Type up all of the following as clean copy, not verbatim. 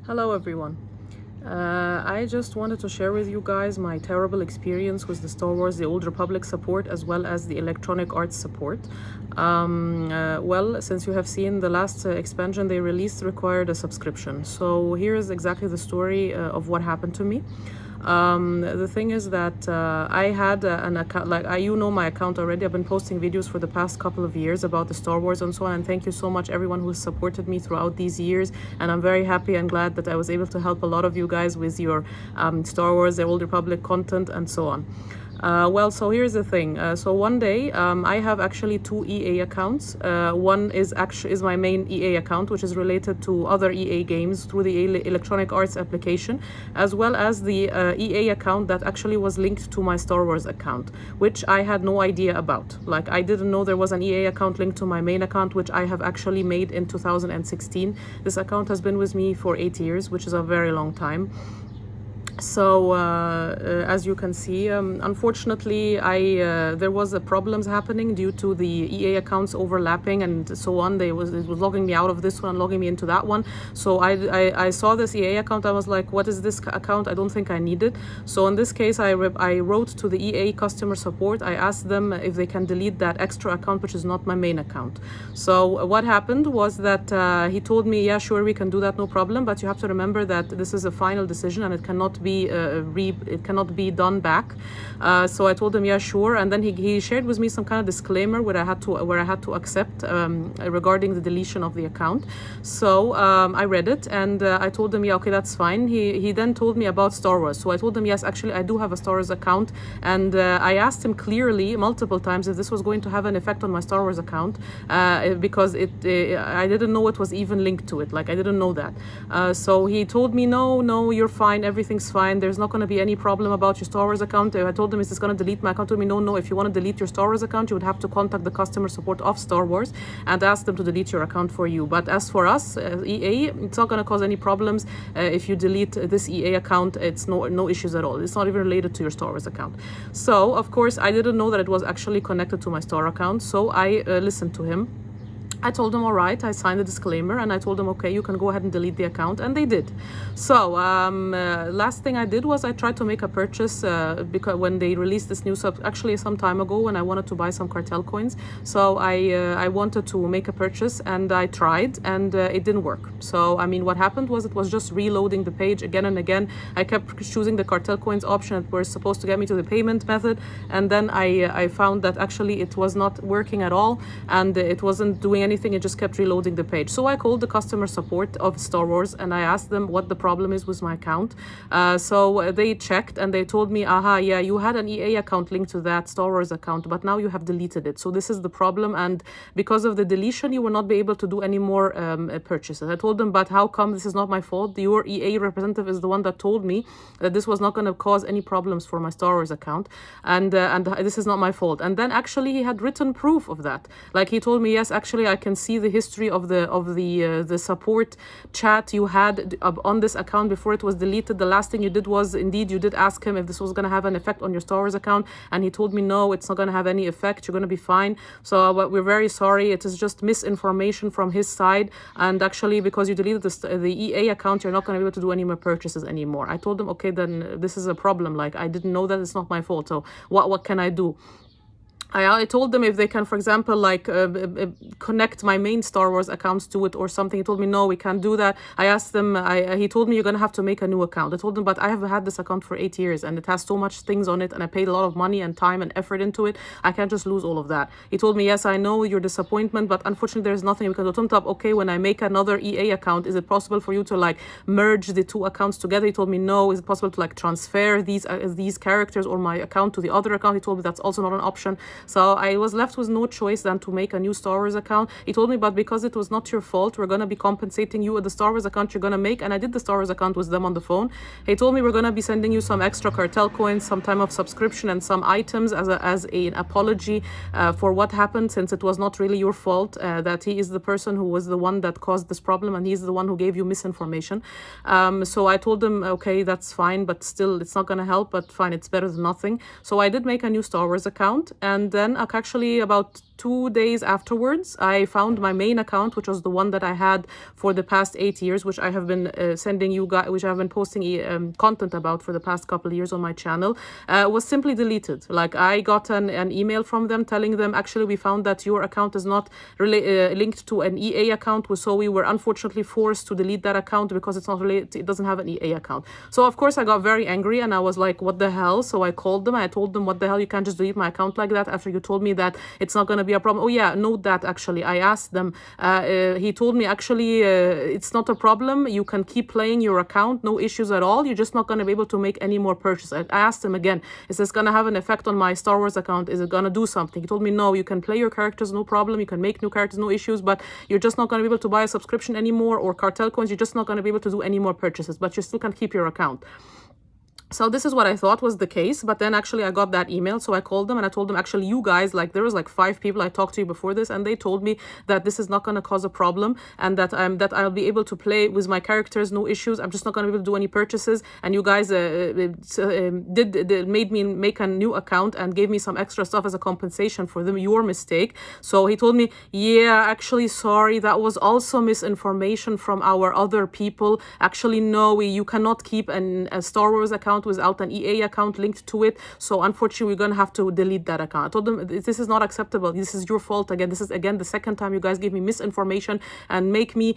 Hello everyone. I just wanted to share with you guys my terrible experience with the Star Wars The Old Republic support as well as the Electronic Arts support. Well, since you have seen the last expansion they released required a subscription. So here is exactly the story of what happened to me. The thing is that I had an account, you know my account already. I've been posting videos for the past couple of years about the Star Wars and so on, and thank you so much everyone who has supported me throughout these years, and I'm very happy and glad that I was able to help a lot of you guys with your Star Wars The Old Republic content and so on. Well, so here's the thing. So one day, I have actually two EA accounts. One is my main EA account, which is related to other EA games through the Electronic Arts application, as well as the EA account that actually was linked to my Star Wars account, which I had no idea about. Like, I didn't know there was an EA account linked to my main account, which I have actually made in 2016. This account has been with me for 8 years, which is a very long time. So as you can see, unfortunately, there was problems happening due to the EA accounts overlapping and so on. It was logging me out of this one and logging me into that one. So I saw this EA account. I was like, what is this account? I don't think I need it. So in this case, I wrote to the EA customer support. I asked them if they can delete that extra account, which is not my main account. So what happened was that he told me, yeah, sure, we can do that, no problem. But you have to remember that this is a final decision and it cannot be done back. So I told him, yeah, sure. And then he shared with me some kind of disclaimer where I had to accept regarding the deletion of the account. So I read it and I told him, yeah, okay, that's fine. He then told me about Star Wars. So I told him, yes, actually I do have a Star Wars account, and I asked him clearly multiple times if this was going to have an effect on my Star Wars account, because I didn't know it was even linked to it. Like, I didn't know that. So he told me, no, you're fine, everything's fine, there's not going to be any problem about your Star Wars account. I told him, is this going to delete my account? He told me, no, if you want to delete your Star Wars account, you would have to contact the customer support of Star Wars and ask them to delete your account for you. But as for us, EA, it's not going to cause any problems if you delete this EA account. It's no issues at all. It's not even related to your Star Wars account. So of course I didn't know that it was actually connected to my Star account, so I listened to him. I told them, all right, I signed the disclaimer, and I told them, okay, you can go ahead and delete the account, and they did. So last thing I did was I tried to make a purchase because when they released this new actually some time ago, when I wanted to buy some cartel coins. So I wanted to make a purchase, and I tried, and it didn't work. So I mean, what happened was it was just reloading the page again and again. I kept choosing the cartel coins option that was supposed to get me to the payment method, and then I found that actually it was not working at all, and it wasn't doing anything. It just kept reloading the page. So I called the customer support of Star Wars and I asked them what the problem is with my account. So they checked and they told me, aha, yeah, you had an EA account linked to that Star Wars account, but now you have deleted it. So this is the problem, and because of the deletion, you will not be able to do any more purchases. I told them, but how come? This is not my fault. Your EA representative is the one that told me that this was not going to cause any problems for my Star Wars account, and this is not my fault. And then actually he had written proof of that. Like, he told me, yes, actually I can see the history of the support chat you had on this account before it was deleted. The last thing you did was, indeed, you did ask him if this was going to have an effect on your Star Wars account, and he told me, no, it's not going to have any effect, you're going to be fine. So we're very sorry, it is just misinformation from his side, and actually because you deleted the EA account, you're not going to be able to do any more purchases anymore. I told him, okay, then this is a problem. Like, I didn't know that, it's not my fault, so what can I do? I told them if they can, for example, like connect my main Star Wars accounts to it or something. He told me, no, we can't do that. I asked them, he told me, you're going to have to make a new account. I told them, but I have had this account for 8 years and it has so much things on it and I paid a lot of money and time and effort into it. I can't just lose all of that. He told me, yes, I know your disappointment, but unfortunately there's nothing we can do. I told him, okay, when I make another EA account, is it possible for you to like merge the two accounts together? He told me, no. Is it possible to like transfer these characters or my account to the other account? He told me that's also not an option. So I was left with no choice than to make a new Star Wars account. He told me, but because it was not your fault, we're going to be compensating you with the Star Wars account you're going to make. And I did the Star Wars account with them on the phone. He told me, we're going to be sending you some extra cartel coins, some time of subscription, and some items as an apology for what happened, since it was not really your fault, that he is the person who was the one that caused this problem and he's the one who gave you misinformation. So I told him, okay, that's fine, but still it's not going to help, but fine, it's better than nothing. So I did make a new Star Wars account, and then actually about 2 days afterwards, I found my main account, which was the one that I had for the past 8 years, which I have been sending you guys, which I have been posting content about for the past couple of years on my channel, was simply deleted. Like, I got an email from them telling them, actually, we found that your account is not really linked to an EA account, so we were unfortunately forced to delete that account because it's not related, it doesn't have an EA account. So of course I got very angry and I was like, what the hell? So I called them, I told them, what the hell, you can't just delete my account like that after you told me that it's not going to be a problem. Oh yeah, note that actually. I asked them, he told me actually it's not a problem, you can keep playing your account, no issues at all, you're just not going to be able to make any more purchases. I asked him again, is this going to have an effect on my Star Wars account? Is it going to do something? He told me, no, you can play your characters, no problem, you can make new characters, no issues, but you're just not going to be able to buy a subscription anymore or cartel coins, you're just not going to be able to do any more purchases, but you still can keep your account. So this is what I thought was the case, but then actually I got that email, so I called them and I told them, actually, you guys, like, there was like 5 people I talked to you before this, and they told me that this is not going to cause a problem and that I'll be able to play with my characters, no issues. I'm just not going to be able to do any purchases, and you guys made me make a new account and gave me some extra stuff as a compensation for your mistake. So he told me, yeah, actually, sorry, that was also misinformation from our other people. Actually, no, you cannot keep a Star Wars account without an EA account linked to it, so unfortunately we're going to have to delete that account. I told them, this is not acceptable, this is your fault. Again, this is the second time you guys gave me misinformation and make me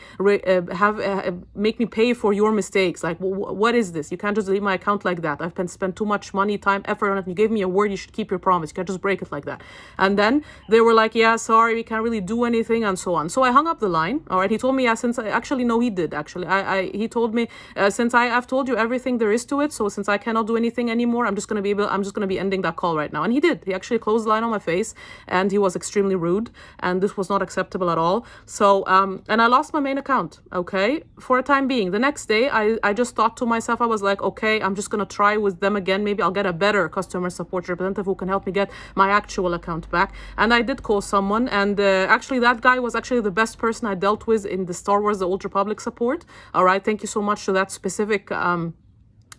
pay for your mistakes. Like, what is this? You can't just delete my account like that. I've spent too much money, time, effort on it. You gave me a word, you should keep your promise. You can't just break it like that. And then they were like, yeah, sorry, we can't really do anything, and so on. So I hung up the line. All right, he told me, yeah, since he told me, since I've told you everything there is to it, so since I cannot do anything anymore, I'm just going to be ending that call right now. And he did. He actually closed the line on my face, and he was extremely rude, and this was not acceptable at all. So and I lost my main account, okay, for a time being. The next day I just thought to myself, I was like, okay, I'm just going to try with them again. Maybe I'll get a better customer support representative who can help me get my actual account back. And I did call someone, and actually that guy was actually the best person I dealt with in the Star Wars The Old Republic support. All right, thank you so much to that specific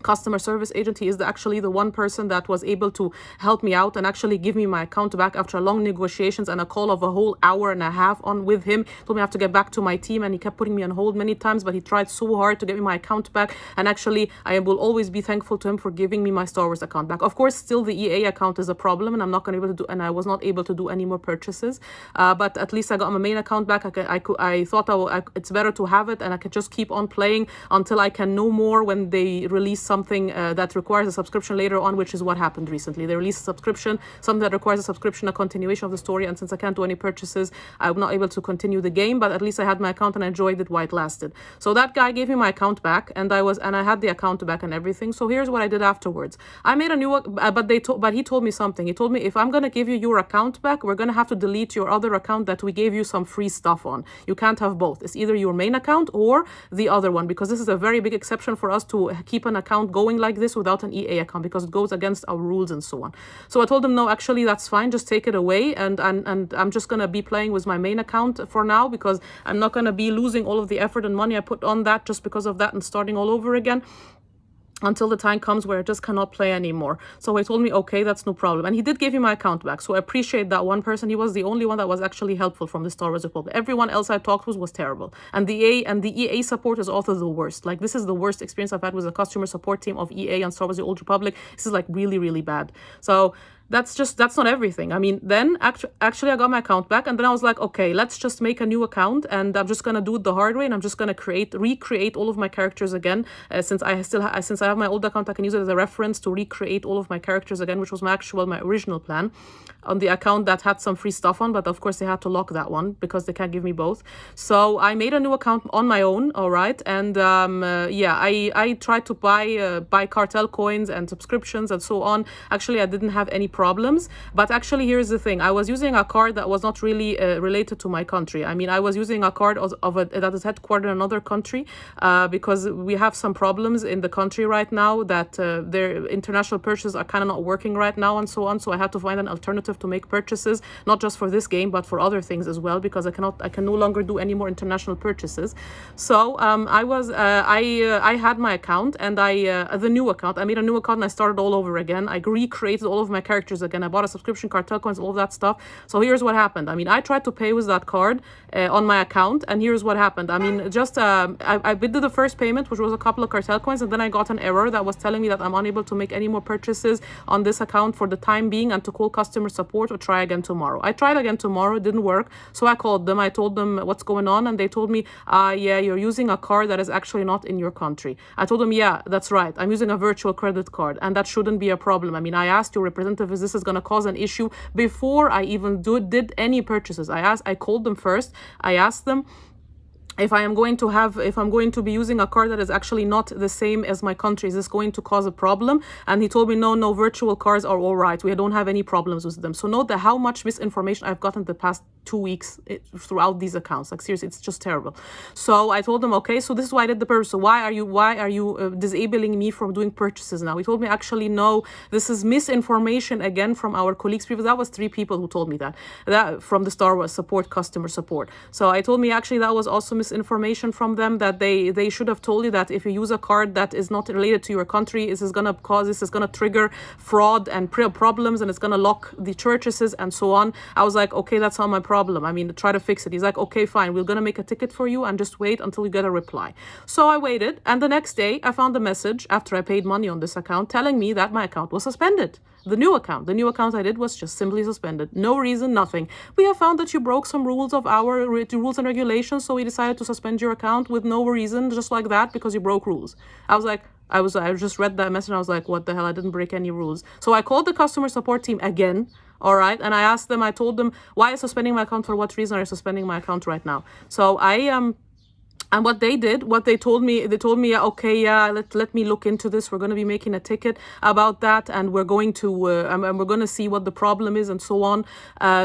customer service agent. He is actually the one person that was able to help me out and actually give me my account back after long negotiations and a call of a whole hour and a half on with him. Told me I have to get back to my team, and he kept putting me on hold many times, but he tried so hard to get me my account back. And actually I will always be thankful to him for giving me my Star Wars account back. Of course, still the EA account is a problem, and I'm not going to be able to do, and I was not able to do any more purchases, but at least I got my main account back. I thought it's better to have it, and I could just keep on playing until I can know more when they release something that requires a subscription later on, which is what happened recently. They released a subscription, something that requires a subscription, a continuation of the story, and since I can't do any purchases, I'm not able to continue the game, but at least I had my account and I enjoyed it while it lasted. So that guy gave me my account back, and I had the account back and everything. So here's what I did afterwards. I made a new, but he told me something. He told me, if I'm going to give you your account back, we're going to have to delete your other account that we gave you some free stuff on. You can't have both. It's either your main account or the other one, because this is a very big exception for us to keep an account going like this without an EA account, because it goes against our rules and so on. So I told him, no, actually that's fine, just take it away, and I'm just going to be playing with my main account for now, because I'm not going to be losing all of the effort and money I put on that just because of that and starting all over again until the time comes where I just cannot play anymore. So he told me, okay, that's no problem. And he did give me my account back. So I appreciate that one person. He was the only one that was actually helpful from the Star Wars Republic. Everyone else I talked with was terrible. And the EA support is also the worst. Like, this is the worst experience I've had with the customer support team of EA and Star Wars The Old Republic. This is like really, really bad. So that's not everything. I mean, then actually I got my account back, and then I was like, okay, let's just make a new account, and I'm just gonna do it the hard way, and I'm just gonna recreate all of my characters again. Since I have my old account, I can use it as a reference to recreate all of my characters again, which was my original plan on the account that had some free stuff on, but of course they had to lock that one because they can't give me both. So I made a new account on my own, all right, and yeah, I tried to buy cartel coins and subscriptions and so on. Actually, I didn't have any problems, but actually here's the thing. I was using a card that was not really related to my country. I mean, I was using a card that is headquartered in another country because we have some problems in the country right now that their international purchases are kind of not working right now and so on. So I had to find an alternative to make purchases, not just for this game, but for other things as well, because I can no longer do any more international purchases. So I had my account, and the new account, I made a new account and I started all over again. I recreated all of my characters purchase again. I bought a subscription card, coins, all that stuff. So here's what happened. I mean, I tried to pay with that card on my account, and here's what happened. I mean, just I did the first payment, which was a couple of cartel coins, and then I got an error that was telling me that I'm unable to make any more purchases on this account for the time being, and to call customer support or try again tomorrow. I tried again tomorrow, it didn't work. So I called them. I told them what's going on, and they told me, yeah, you're using a card that is actually not in your country. I told them, yeah, that's right. I'm using a virtual credit card, and that shouldn't be a problem. I mean, I asked your representative if this is going to cause an issue before I even did any purchases. I called them first. I asked them if I'm going to be using a card that is actually not the same as my country, is this going to cause a problem? And he told me, no, virtual cards are all right. We don't have any problems with them. So note that how much misinformation I've gotten the past 2 weeks throughout these accounts. Like, seriously, it's just terrible. So I told them, okay, so this is why I did the purchase. So why are you disabling me from doing purchases now? He told me, actually, no, this is misinformation again from our colleagues. That was 3 people who told me that from the SWTOR support, customer support. So I told me, actually, that was also misinformation from them, that they should have told you that if you use a card that is not related to your country, this is going to trigger fraud and problems, and it's going to lock the purchases and so on. I was like, okay, that's not my problem. I mean, try to fix it. He's like, okay, fine, we're going to make a ticket for you and just wait until you get a reply. So I waited, and the next day I found a message after I paid money on this account telling me that my account was suspended. The new account I did was just simply suspended. No reason, nothing. We have found that you broke some rules of our rules and regulations, so we decided to suspend your account with no reason, just like that, because you broke rules. I just read that message and I was like, what the hell? I didn't break any rules. So I called the customer support team again. All right. And I told them, why are you suspending my account? For what reason are you suspending my account right now? So and what they told me, okay, yeah, let me look into this. We're going to be making a ticket about that, and we're going to see what the problem is and so on.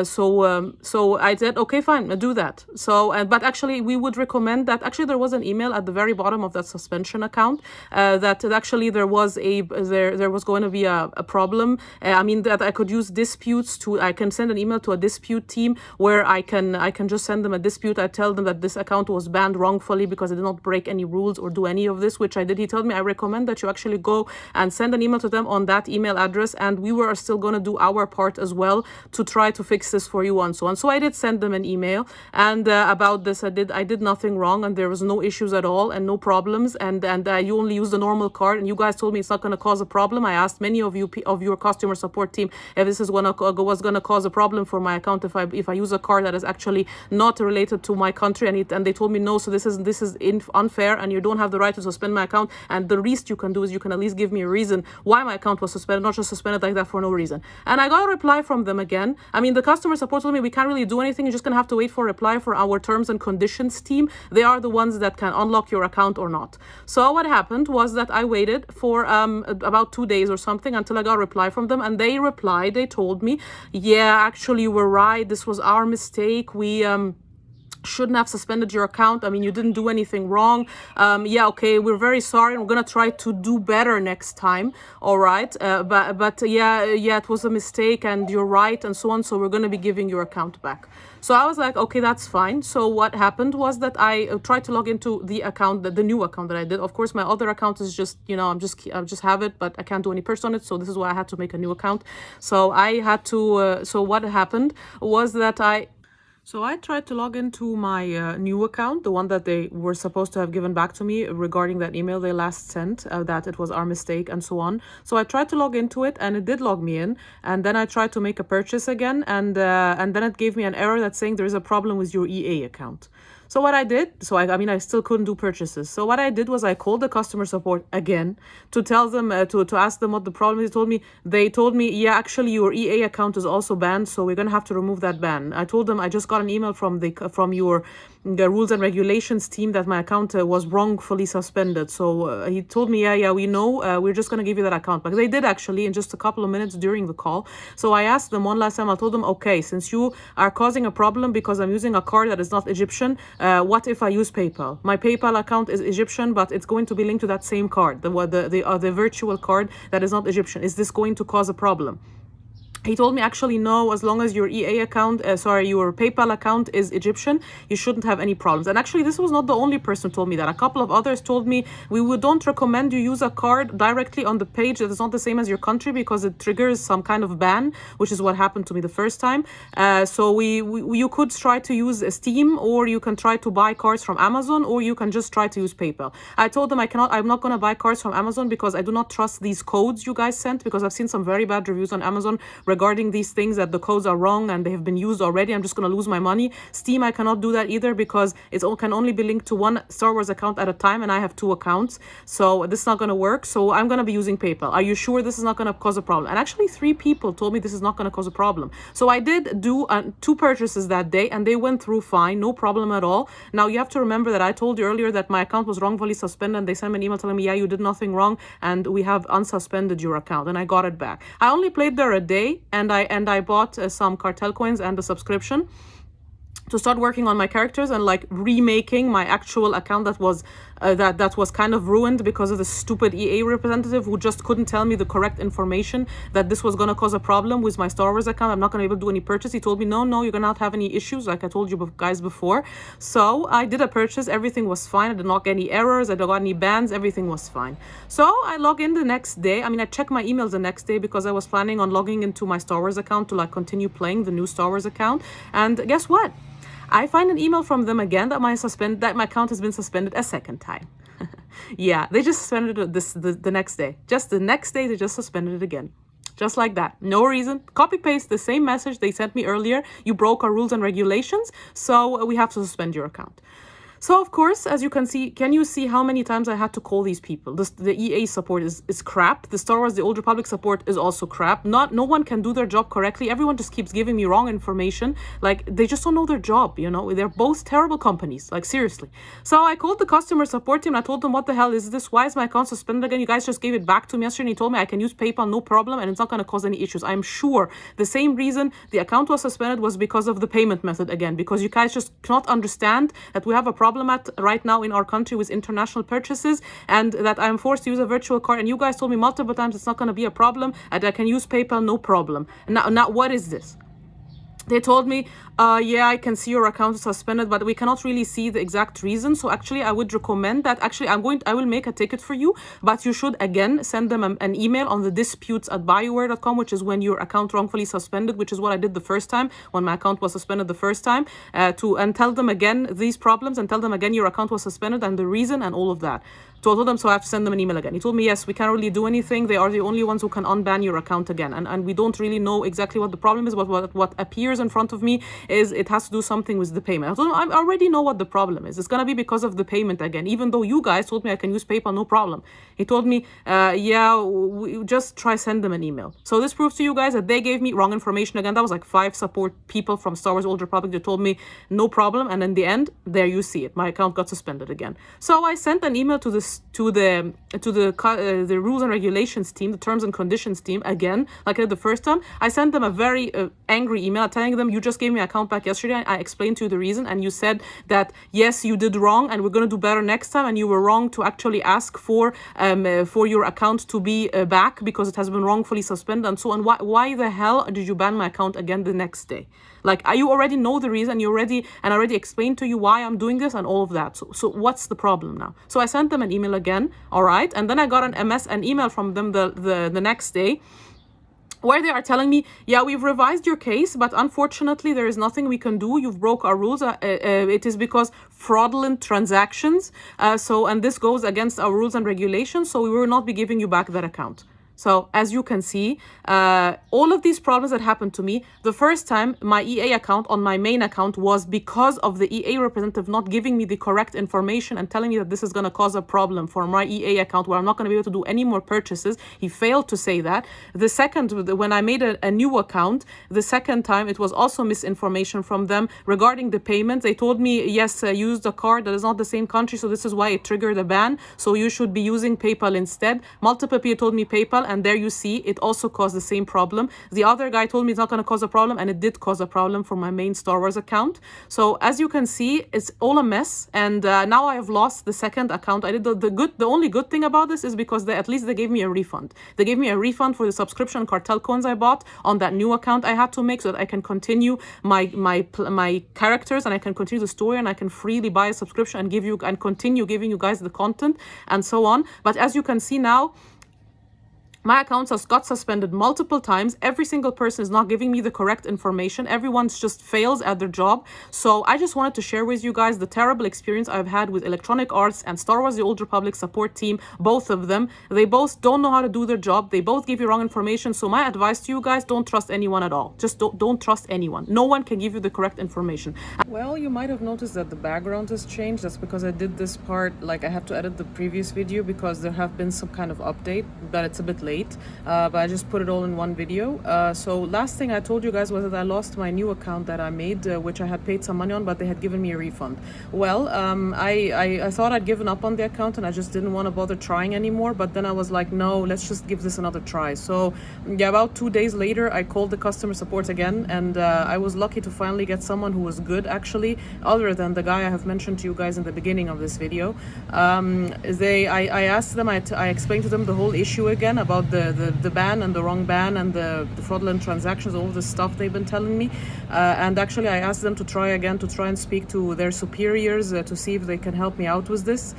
So I said, okay, fine, do that. So, but actually, we would recommend that. Actually, there was an email at the very bottom of that suspension account that actually there was going to be a problem. I mean, that I could use disputes I can send an email to a dispute team where I can just send them a dispute. I tell them that this account was banned wrongfully because I did not break any rules or do any of this, which I did. He told me, I recommend that you actually go and send an email to them on that email address, and we were still going to do our part as well to try to fix this for you and so on. So I did send them an email, and about this I did nothing wrong, and there was no issues at all and no problems, and you only use the normal card, and you guys told me it's not going to cause a problem. I asked many of your customer support team if this was going to cause a problem for my account if I use a card that is actually not related to my country, and they told me no. So this is unfair, and you don't have the right to suspend my account, and the least you can do is you can at least give me a reason why my account was suspended, not just suspended like that for no reason. And I got a reply from them again. I mean, the customer support told me, we can't really do anything. You're just going to have to wait for a reply for our terms and conditions team. They are the ones that can unlock your account or not. So what happened was that I waited for about 2 days or something until I got a reply from them, and they replied. They told me, yeah, actually you were right. This was our mistake. We shouldn't have suspended your account. I mean, you didn't do anything wrong. Yeah, okay, we're very sorry, and we're gonna try to do better next time. All right, but yeah, it was a mistake, and you're right, and so on. So we're gonna be giving your account back. So I was like, okay, that's fine. So what happened was that I tried to log into the account, the new account that I did. Of course, my other account is just, I just have it, but I can't do any purchase on it. So this is why I had to make a new account. So I had to. So what happened was that So I tried to log into my new account, the one that they were supposed to have given back to me regarding that email they last sent, that it was our mistake and so on. So I tried to log into it, and it did log me in. And then I tried to make a purchase again, and then it gave me an error that's saying there is a problem with your EA account. So what I did, I still couldn't do purchases. So what I did was I called the customer support again to tell them, to ask them what the problem is. They told me, yeah, actually your EA account is also banned, so we're going to have to remove that ban. I told them I just got an email from your rules and regulations team that my account was wrongfully suspended. So he told me, yeah, we know, we're just going to give you that account back. They did actually in just a couple of minutes during the call. So I asked them one last time, I told them, okay, since you are causing a problem because I'm using a card that is not Egyptian, what if I use PayPal? My PayPal account is Egyptian, but it's going to be linked to that same card, the virtual card that is not Egyptian. Is this going to cause a problem? He told me, actually, no, as long as your EA account, your PayPal account is Egyptian, you shouldn't have any problems. And actually, this was not the only person who told me that. A couple of others told me, don't recommend you use a card directly on the page that is not the same as your country because it triggers some kind of ban, which is what happened to me the first time. So you could try to use Steam, or you can try to buy cards from Amazon, or you can just try to use PayPal. I told them I'm not going to buy cards from Amazon because I do not trust these codes you guys sent, because I've seen some very bad reviews on Amazon regarding these things, that the codes are wrong and they have been used already. I'm just going to lose my money. Steam, I cannot do that either because it can only be linked to one Star Wars account at a time, and I have 2 accounts. So this is not going to work. So I'm going to be using PayPal. Are you sure this is not going to cause a problem? And actually 3 people told me this is not going to cause a problem. So I did do 2 purchases that day, and they went through fine, no problem at all. Now you have to remember that I told you earlier that my account was wrongfully suspended, and they sent me an email telling me, yeah, you did nothing wrong and we have unsuspended your account, and I got it back. I only played there a day, and I bought some cartel coins and a subscription to start working on my characters and like remaking my actual account that was kind of ruined because of the stupid EA representative who just couldn't tell me the correct information that this was going to cause a problem with my Star Wars account. I'm not going to be able to do any purchase. He told me, no, you're going to not have any issues, like I told you guys before. So I did a purchase. Everything was fine. I did not get any errors. I didn't got any bans. Everything was fine. So I log in the next day. I checked my emails the next day because I was planning on logging into my Star Wars account to like continue playing the new Star Wars account. And guess what? I find an email from them again that my account has been suspended a second time. Yeah, they just suspended it the next day. Just the next day, they just suspended it again. Just like that. No reason. Copy paste the same message they sent me earlier. You broke our rules and regulations, so we have to suspend your account. So, of course, as you can see, can you see how many times I had to call these people? The EA support is crap. The Star Wars, the Old Republic support is also crap. No one can do their job correctly. Everyone just keeps giving me wrong information. Like, they just don't know their job, you know? They're both terrible companies, like, seriously. So I called the customer support team and I told them, what the hell is this? Why is my account suspended again? You guys just gave it back to me yesterday and he told me I can use PayPal, no problem, and it's not going to cause any issues. I'm sure the same reason the account was suspended was because of the payment method again, because you guys just cannot understand that we have a problem right now in our country with international purchases, and that I'm forced to use a virtual card, and you guys told me multiple times it's not going to be a problem and I can use PayPal, no problem. Now what is this? They told me, yeah, I can see your account is suspended, but we cannot really see the exact reason. So actually, I would recommend that. Actually, I will make a ticket for you, but you should again send them an email on the disputes@bioware.com, which is when your account wrongfully suspended, which is what I did the first time when my account was suspended the first time, and tell them again these problems and tell them again your account was suspended and the reason and all of that. So I told them, so I have to send them an email again. He told me, yes, we can't really do anything. They are the only ones who can unban your account again. And we don't really know exactly what the problem is, but what appears in front of me is it has to do something with the payment. I told him, I already know what the problem is. It's going to be because of the payment again, even though you guys told me I can use PayPal, no problem. He told me, yeah, we just try send them an email. So this proves to you guys that they gave me wrong information again. That was like 5 support people from Star Wars Old Republic that told me no problem. And in the end, there you see it. My account got suspended again. So I sent an email to the rules and regulations team, the terms and conditions team again, like I did the first time. I sent them a very angry email telling them, you just gave me an account back yesterday. I explained to you the reason, and you said that yes, you did wrong, and we're going to do better next time. And you were wrong to actually ask for your account to be back because it has been wrongfully suspended and so on. Why the hell did you ban my account again the next day? Like, you already know the reason, I already explained to you why I'm doing this and all of that. So what's the problem now? So I sent them an email again, all right? And then I got an email from them the next day where they are telling me, yeah, we've revised your case, but unfortunately there is nothing we can do. You've broke our rules. It is because fraudulent transactions. And this goes against our rules and regulations. So we will not be giving you back that account. So as you can see, all of these problems that happened to me, the first time my EA account on my main account was because of the EA representative not giving me the correct information and telling me that this is going to cause a problem for my EA account where I'm not going to be able to do any more purchases. He failed to say that. The second, when I made a new account, the second time it was also misinformation from them regarding the payments. They told me, yes, use the card that is not the same country, so this is why it triggered a ban. So you should be using PayPal instead. Multiple people told me PayPal. and there you see it also caused the same problem. The other guy told me it's not going to cause a problem, and it did cause a problem for my main Star Wars account. So as you can see, it's all a mess, and now I have lost the second account. I did the only good thing about this is because at least they gave me a refund. They gave me a refund for the subscription cartel coins I bought on that new account I had to make, so that I can continue my characters, and I can continue the story, and I can freely buy a subscription and continue giving you guys the content and so on. But as you can see now, my accounts has got suspended multiple times. Every single person is not giving me the correct information. Everyone's just fails at their job. So I just wanted to share with you guys the terrible experience I've had with Electronic Arts and Star Wars The Old Republic support team. Both of them. They both don't know how to do their job. They both give you wrong information. So my advice to you guys, don't trust anyone at all. Just don't trust anyone. No one can give you the correct information. Well, you might have noticed that the background has changed. That's because I did this part, like I had to edit the previous video because there have been some kind of update, but it's a bit late. But I just put it all in one video. So last thing I told you guys was that I lost my new account that I made, which I had paid some money on, but they had given me a refund. Well, I thought I'd given up on the account, and I just didn't want to bother trying anymore. But then I was like, no, let's just give this another try. So yeah, about 2 days later, I called the customer support again, and I was lucky to finally get someone who was good, actually, other than the guy I have mentioned to you guys in the beginning of this video. I asked them, I explained to them the whole issue again about the ban and the wrong ban and the fraudulent transactions, all this stuff they've been telling me, and actually I asked them to try and speak to their superiors to see if they can help me out with this.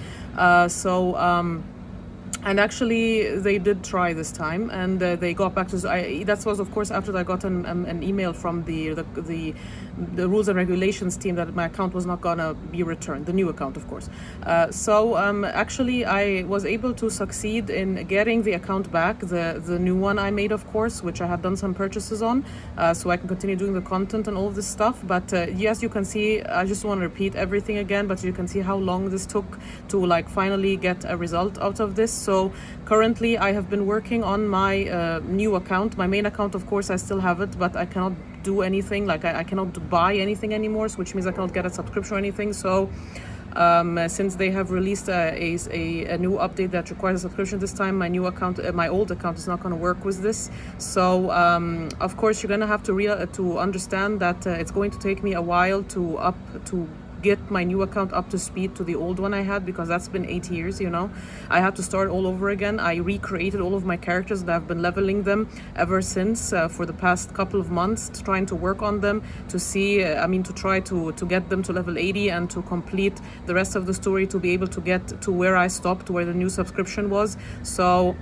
And actually they did try this time, and they got back to that was of course after I got an email from the rules and regulations team that my account was not gonna be returned, the new account of course. Actually I was able to succeed in getting the account back, the new one I made of course, which I had done some purchases on, so I can continue doing the content and all of this stuff. But yes, you can see, I just want to repeat everything again, but you can see how long this took to like finally get a result out of this. So currently I have been working on my new account. My main account, of course, I still have it, but I cannot do anything. Like I cannot buy anything anymore, which means I cannot get a subscription or anything. So since they have released a new update that requires a subscription this time, my new account, my old account is not going to work with this. So of course you're going to have to understand that it's going to take me a while to get my new account up to speed to the old one I had, because that's been 8 years, you know. I had to start all over again. I recreated all of my characters, and I've been leveling them ever since for the past couple of months, trying to work on them to see, to try to get them to level 80 and to complete the rest of the story, to be able to get to where I stopped, where the new subscription was. So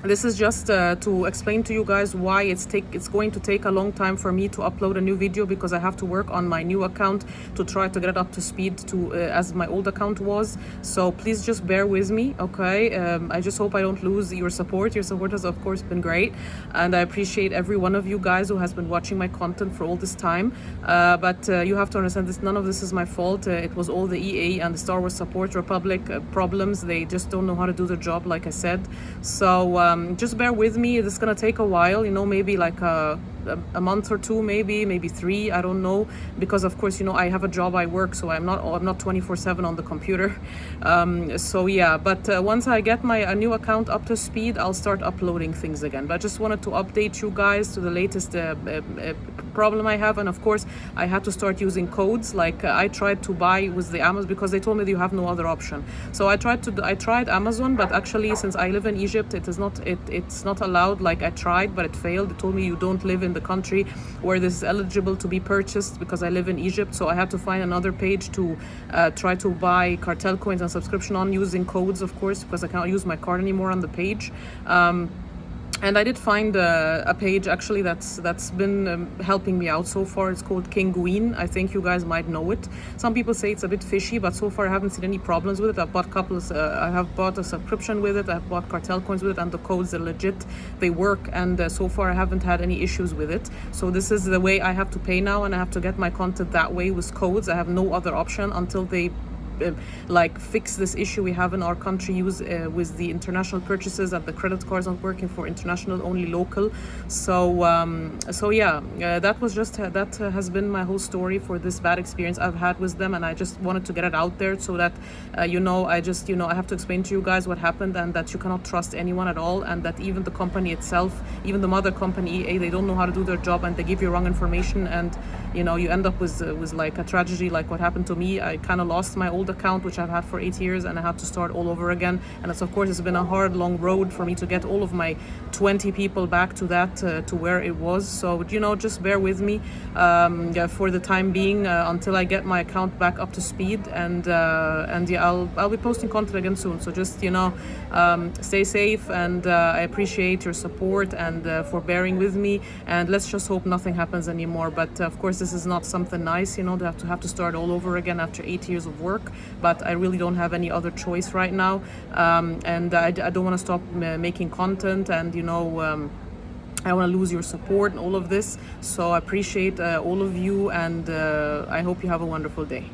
this is just to explain to you guys why it's going to take a long time for me to upload a new video, because I have to work on my new account to try to get it up to speed to as my old account was. So please just bear with me, okay? I just hope I don't lose your support. Your support has of course been great, and I appreciate every one of you guys who has been watching my content for all this time. But you have to understand this, none of this is my fault. It was all the EA and the Star Wars Support Republic problems. They just don't know how to do their job, like I said. So just bear with me. This is gonna take a while, you know, maybe like a month or two, maybe 3, I don't know, because of course, you know, I have a job, I work, so I'm not 24/7 on the computer. So yeah, but once I get my new account up to speed, I'll start uploading things again. But I just wanted to update you guys to the latest problem I have. And of course I had to start using codes. Like I tried to buy with the Amazon, because they told me that you have no other option. So I tried Amazon, but actually since I live in Egypt, it's not allowed. Like I tried, but it failed. They told me you don't live in the country where this is eligible to be purchased, because I live in Egypt. So I had to find another page to try to buy cartel coins and subscription on, using codes of course, because I cannot use my card anymore on the page. And I did find a page actually that's been helping me out so far. It's called Kinguin. I think you guys might know it. Some people say it's a bit fishy, but so far I haven't seen any problems with it. I've bought I have bought a subscription with it. I've bought cartel coins with it, and the codes are legit. They work, and so far I haven't had any issues with it. So this is the way I have to pay now, and I have to get my content that way with codes. I have no other option until they like fix this issue we have in our country with the international purchases, and the credit cards not working for international, only local. So yeah, that was just that has been my whole story for this bad experience I've had with them, and I just wanted to get it out there so that I have to explain to you guys what happened, and that you cannot trust anyone at all, and that even the company itself, even the mother company EA, they don't know how to do their job, and they give you wrong information, and you end up with like a tragedy like what happened to me. I kind of lost my old account, which I've had for 8 years, and I had to start all over again. And it's been a hard, long road for me to get all of my 20 people back to that to where it was. So just bear with me for the time being until I get my account back up to speed, and yeah, I'll be posting content again soon. So just stay safe, and I appreciate your support and for bearing with me, and let's just hope nothing happens anymore. But of course this is not something nice, to have to start all over again after 8 years of work, but I really don't have any other choice right now, and I don't want to stop making content, and I want to lose your support and all of this. So I appreciate all of you, and I hope you have a wonderful day.